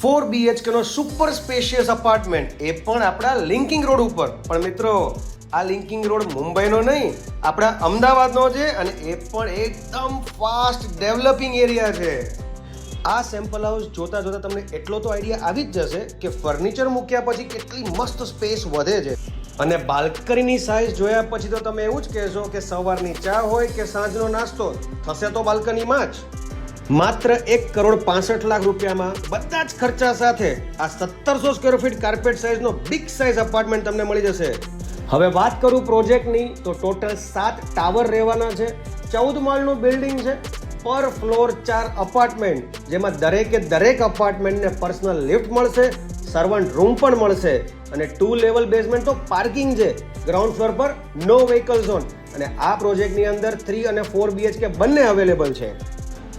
4 BHK નો super spacious apartment, એ પણ આપણા linking road ઉપર. પણ મિત્રો, આ લિંકિંગ રોડ મુંબઈનો નહીં, આપણા અમદાવાદનો છે અને એ પણ એકદમ ફાસ્ટ ડેવલપિંગ એરિયા છે. આ સેમ્પલ હાઉસ જોતા જોતા તમને એટલો તો આઈડિયા આવી જ જશે કે ફર્નિચર મૂક્યા પછી કેટલી મસ્ત સ્પેસ વધે છે. અને બાલ્કનીની સાઇઝ જોયા પછી તો તમે એવું જ કહેશો કે સવારની ચા હોય કે સાંજનો નાસ્તો થશે તો બાલ્કનીમાં જ. માત્ર 1,65,00,000 રૂપિયામાં બધા જ ખર્ચા સાથે આ 1700 સ્ક્વેર ફીટ કાર્પેટ સાઇઝનો બિગ સાઇઝ અપાર્ટમેન્ટ તમને મળી જશે. હવે વાત કરું પ્રોજેક્ટની તો ટોટલ 7 ટાવર રહેવાના છે, 14 માળનું બિલ્ડિંગ છે, પર ફ્લોર 4 અપાર્ટમેન્ટ, જેમાં દરેક અપાર્ટમેન્ટને પર્સનલ લિફ્ટ મળશે, સર્વન્ટ રૂમ પણ મળશે અને 2 લેવલ બેઝમેન્ટ તો પાર્કિંગ છે. ગ્રાઉન્ડ ફ્લોર પર નો વ્હીકલ ઝોન. અને આ પ્રોજેક્ટની અંદર 3 અને 4 BHK બંને અવેલેબલ છે.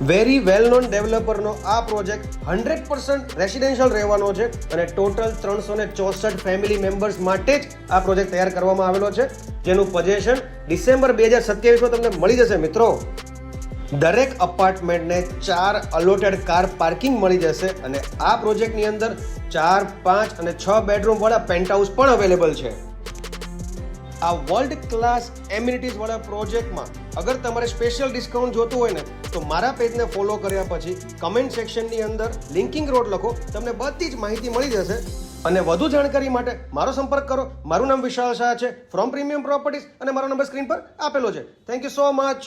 વેરી વેલ નોન ડેવલપરનો આ પ્રોજેક્ટ 100% રેસિડેન્શિયલ રહેવાનો છે અને ટોટલ 364 ફેમિલી મેમ્બર્સ માટે જ આ પ્રોજેક્ટ તૈયાર કરવામાં આવેલો છે, જેનું પોઝેશન ડિસેમ્બર 2027માં તમને મળી જશે. મિત્રો, દરેક અપાર્ટમેન્ટને 4 અલોટેડ કાર પાર્કિંગ મળી જશે અને આ પ્રોજેક્ટની અંદર 4, 5 અને 6 બેડરૂમ વાળા પેન્ટહાઉસ પણ અવેલેબલ છે. આ વર્લ્ડ ક્લાસ એમ્યુનિટીઝ વાળા પ્રોજેક્ટમાં અગર તમારે સ્પેશિયલ ડિસ્કાઉન્ટ જોતું હોય ને તો મારા પેજને ફોલો કર્યા પછી કમેન્ટ સેક્શનની અંદર લિંકિંગ રોડ લખો, તમને બધી જ માહિતી મળી જશે. અને વધુ જાણકારી માટે મારો સંપર્ક કરો. મારું નામ વિશાલ શાહ છે, ફ્રોમ પ્રીમિયમ પ્રોપર્ટીઝ, અને મારો નંબર સ્ક્રીન પર આપેલો છે. Thank you so much.